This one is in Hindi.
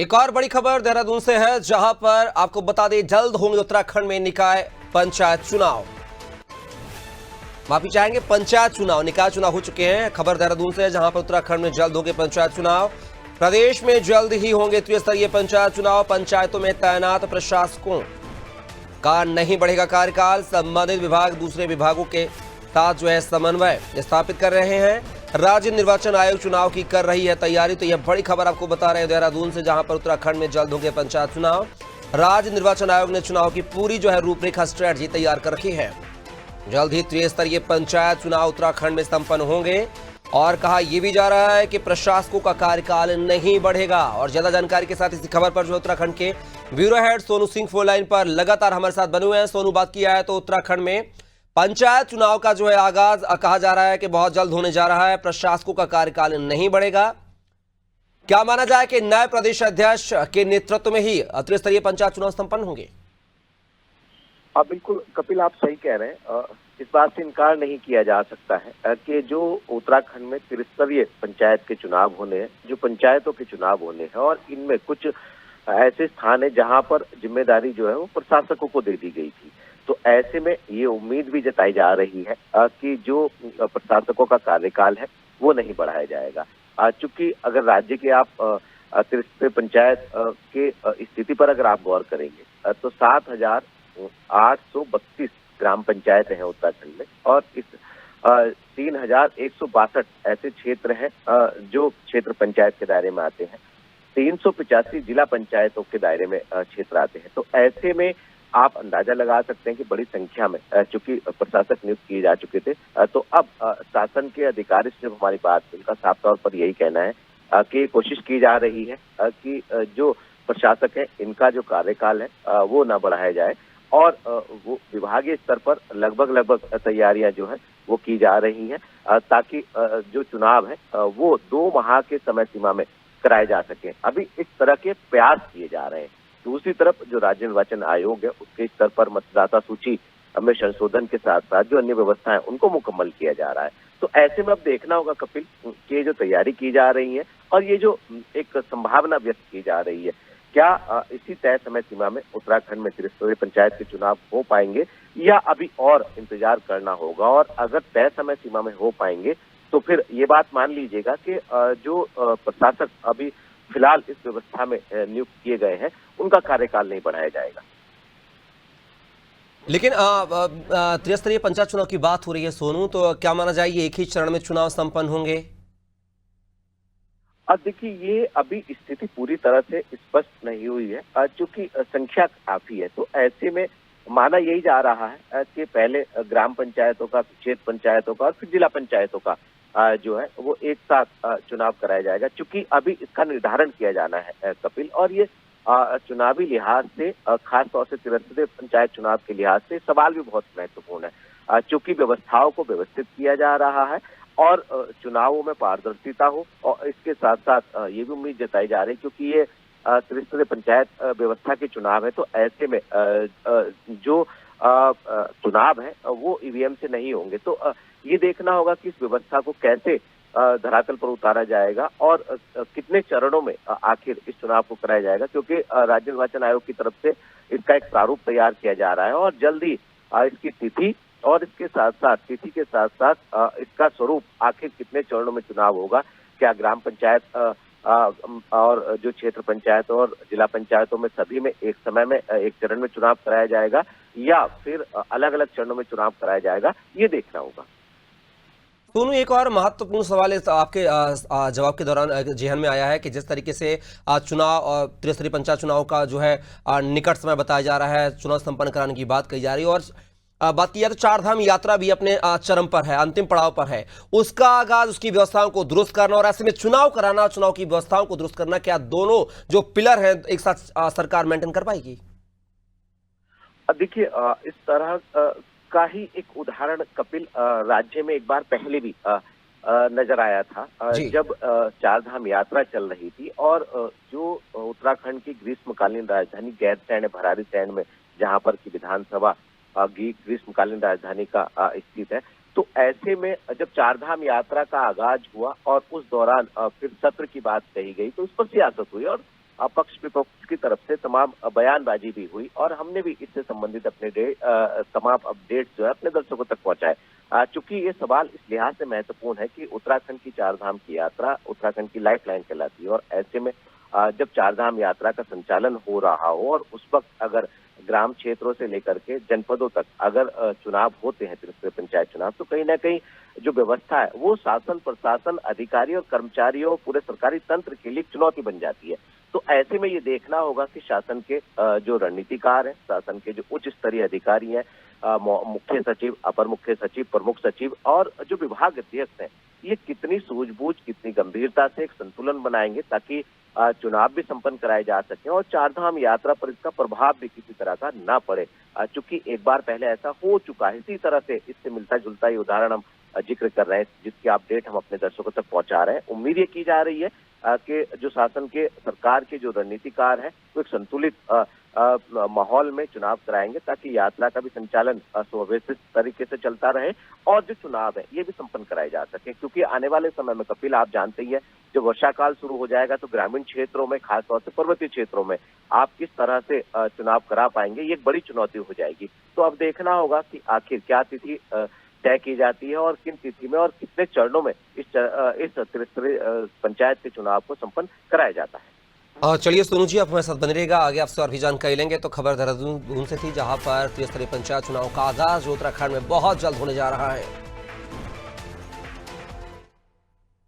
एक और बड़ी खबर देहरादून से है, जहां पर आपको बता दें जल्द होंगे उत्तराखंड में निकाय पंचायत चुनाव। माफी चाहेंगे, पंचायत चुनाव, निकाय चुनाव हो चुके हैं। खबर देहरादून से है, जहां पर उत्तराखंड में जल्द होंगे पंचायत चुनाव। प्रदेश में जल्द ही होंगे त्रिस्तरीय पंचायत चुनाव। पंचायतों में तैनात प्रशासकों का नहीं बढ़ेगा कार्यकाल। संबंधित विभाग दूसरे विभागों के साथ समन्वय स्थापित कर रहे हैं। राज्य निर्वाचन आयोग चुनाव की कर रही है तैयारी। तो यह बड़ी खबर आपको बता रहे हैं देहरादून से, जहां पर उत्तराखंड में जल्द होंगे पंचायत चुनाव। राज्य निर्वाचन आयोग ने चुनाव की पूरी रूपरेखा स्ट्रेटजी तैयार कर रखी है। जल्द ही त्रिस्तरीय पंचायत चुनाव उत्तराखंड में संपन्न होंगे। और कहा यह भी जा रहा है कि प्रशासकों का कार्यकाल नहीं बढ़ेगा। और ज्यादा जानकारी के साथ इसी खबर पर उत्तराखंड के bureau head Sonu Singh phone line पर लगातार हमारे साथ बने हुए हैं। सोनू, बात किया है तो उत्तराखंड में पंचायत चुनाव का आगाज कहा जा रहा है कि बहुत जल्द होने जा रहा है। प्रशासकों का कार्यकाल नहीं बढ़ेगा। क्या माना जाए कि नए प्रदेश अध्यक्ष के नेतृत्व में ही त्रिस्तरीय पंचायत चुनाव संपन्न होंगे? बिल्कुल कपिल, आप सही कह रहे हैं। इस बात से इनकार नहीं किया जा सकता है कि जो उत्तराखंड में त्रिस्तरीय पंचायत के चुनाव होने हैं, जो पंचायतों के चुनाव होने हैं, और इनमें कुछ ऐसे स्थान है जहां पर जिम्मेदारी वो प्रशासकों को दे दी गई थी। तो ऐसे में ये उम्मीद भी जताई जा रही है कि जो प्रशासकों का कार्यकाल है वो नहीं बढ़ाया जाएगा। चूंकि अगर राज्य के आप त्रिस्तरीय पंचायत के स्थिति पर अगर आप गौर करेंगे तो 7,832 ग्राम पंचायतें हैं उत्तराखंड में, और इस 3,162 ऐसे क्षेत्र हैं जो क्षेत्र पंचायत के दायरे में आते हैं। 385 जिला पंचायतों के दायरे में क्षेत्र आते हैं। तो ऐसे में आप अंदाजा लगा सकते हैं कि बड़ी संख्या में चूंकि प्रशासक नियुक्त किए जा चुके थे, तो अब शासन के अधिकारी से जब हमारी बात हुई, उनका साफ तौर पर यही कहना है कि कोशिश की जा रही है कि जो प्रशासक है इनका जो कार्यकाल है वो ना बढ़ाया जाए। और वो विभागीय स्तर पर लगभग तैयारियां है वो की जा रही हैं ताकि जो चुनाव है वो 2 माह के समय सीमा में कराए जा सके। अभी इस तरह के प्रयास किए जा रहे हैं। दूसरी तरफ जो राज्य निर्वाचन आयोग है उसके स्तर पर मतदाता सूची में संशोधन के साथ साथ जो अन्य व्यवस्थाएं उनको मुकम्मल किया जा रहा है। तो ऐसे में अब देखना होगा कपिल कि जो तैयारी की जा रही है और ये जो एक संभावना व्यक्त की जा रही है, क्या इसी तय समय सीमा में उत्तराखंड में त्रिस्तरीय पंचायत के चुनाव हो पाएंगे या अभी और इंतजार करना होगा। और अगर तय समय सीमा में हो पाएंगे तो फिर ये बात मान लीजिएगा कि जो प्रशासक अभी फिलहाल इस व्यवस्था में नियुक्त किए गए हैं उनका कार्यकाल नहीं बढ़ाया जाएगा। लेकिन त्रिस्तरीय पंचायत चुनाव की बात हो रही है सोनू, तो क्या माना जाए ये एक ही चरण में चुनाव संपन्न होंगे? अब देखिए, ये अभी स्थिति पूरी तरह से स्पष्ट नहीं हुई है क्योंकि संख्या काफी है। तो ऐसे में माना यही जा रहा है कि पहले ग्राम पंचायतों का, क्षेत्र पंचायतों का और फिर जिला पंचायतों का वो एक साथ चुनाव कराया जाएगा। चूंकि अभी इसका निर्धारण किया जाना है कपिल, और ये चुनावी लिहाज से खासतौर से त्रिस्तरीय पंचायत चुनाव के लिहाज से सवाल भी बहुत महत्वपूर्ण है। चूंकि व्यवस्थाओं को व्यवस्थित किया जा रहा है और चुनावों में पारदर्शिता हो, और इसके साथ साथ ये भी उम्मीद जताई जा रही है क्योंकि ये त्रिस्तरीय पंचायत व्यवस्था के चुनाव है। तो ऐसे में जो चुनाव है वो ईवीएम से नहीं होंगे। तो ये देखना होगा कि इस व्यवस्था को कैसे धरातल पर उतारा जाएगा और कितने चरणों में आखिर इस चुनाव को कराया जाएगा, क्योंकि राज्य निर्वाचन आयोग की तरफ से इसका एक प्रारूप तैयार किया जा रहा है और जल्दी इसकी तिथि और इसके साथ साथ इसका स्वरूप, आखिर कितने चरणों में चुनाव होगा, क्या ग्राम पंचायत और जो क्षेत्र पंचायत और जिला पंचायतों में सभी में एक समय में एक चरण में चुनाव कराया जाएगा या फिर अलग अलग चरणों में चुनाव कराया जाएगा, ये देखना होगा। सोनू, एक और महत्वपूर्ण सवाल आपके जवाब के दौरान जेहन में आया है कि जिस तरीके से चुनाव और त्रिस्तरीय पंचायत चुनाव का निकट समय बताया जा रहा है, चुनाव संपन्न कराने की बात कही जा रही है, और बात किया तो चारधाम यात्रा भी अपने चरम पर है, अंतिम पड़ाव पर है। उसका आगाज, उसकी व्यवस्थाओं को दुरुस्त करना और ऐसे में चुनाव कराना, चुनाव की व्यवस्थाओं को दुरुस्त करना, क्या दोनों जो पिलर हैं एक साथ सरकार मेंटेन कर पाएगी? देखिए, इस तरह का ही एक उदाहरण कपिल राज्य में एक बार पहले भी नजर आया था जब चारधाम यात्रा चल रही थी और जो उत्तराखंड की ग्रीष्मकालीन राजधानी गैरसैंण भराड़ीसैंण में जहां पर की विधानसभा ग्रीष्मकालीन राजधानी का स्थित है, तो ऐसे में जब चारधाम यात्रा का आगाज हुआ और उस दौरान फिर सत्र की बात कही गई तो उस पर सियासत हुई और पक्ष विपक्ष की तरफ से तमाम बयानबाजी भी हुई और हमने भी इससे संबंधित अपने तमाम अपडेट जो है अपने दर्शकों तक पहुंचाए। चूंकि ये सवाल इस लिहाज से महत्वपूर्ण है कि उत्तराखंड की चारधाम की यात्रा उत्तराखंड की लाइफलाइन कहलाती है और ऐसे में जब चारधाम यात्रा का संचालन हो रहा हो और उस वक्त अगर ग्राम क्षेत्रों से लेकर के जनपदों तक अगर चुनाव होते हैं, त्रिस्तरीय पंचायत चुनाव, तो कहीं ना कहीं जो व्यवस्था है वो शासन प्रशासन अधिकारियों अधिकारियों पूरे सरकारी तंत्र के लिए चुनौती बन जाती है। तो ऐसे में ये देखना होगा कि शासन के जो रणनीतिकार हैं, शासन के जो उच्च स्तरीय अधिकारी हैं, मुख्य सचिव, अपर मुख्य सचिव, प्रमुख सचिव और जो विभाग अध्यक्ष हैं, ये कितनी सूझबूझ कितनी गंभीरता से एक संतुलन बनाएंगे ताकि चुनाव भी संपन्न कराए जा सके और चारधाम यात्रा पर इसका प्रभाव भी किसी तरह का ना पड़े। चूंकि एक बार पहले ऐसा हो चुका है, इसी तरह से इससे मिलता जुलता ही उदाहरण हम जिक्र कर रहे हैं, जिसकी अपडेट हम अपने दर्शकों तक पहुंचा रहे हैं। उम्मीद ये की जा रही है कि जो शासन के सरकार के जो रणनीतिकार हैं वो एक संतुलित माहौल में चुनाव कराएंगे ताकि यात्रा का भी संचालन सुव्यवस्थित तरीके से चलता रहे और जो चुनाव है ये भी संपन्न कराए जा सके। क्योंकि आने वाले समय में कपिल, आप जानते ही है, जब वर्षा काल शुरू हो जाएगा तो ग्रामीण क्षेत्रों में, खासतौर से पर्वतीय क्षेत्रों में आप किस तरह से चुनाव करा पाएंगे, ये एक बड़ी चुनौती हो जाएगी। तो अब देखना होगा कि आखिर क्या तिथि तय की जाती है और किन तिथि में और कितने चरणों में इस त्रिस्तरीय पंचायत के चुनाव को संपन्न कराया जाता है। चलिए सोनू जी, आप हमारे साथ बने रहेगा, आगे आपसे और भी जानकारी लेंगे। तो खबर देहरादून से थी, जहां पर त्रिस्तरीय पंचायत चुनाव का आगाज उत्तराखंड में बहुत जल्द होने जा रहा है।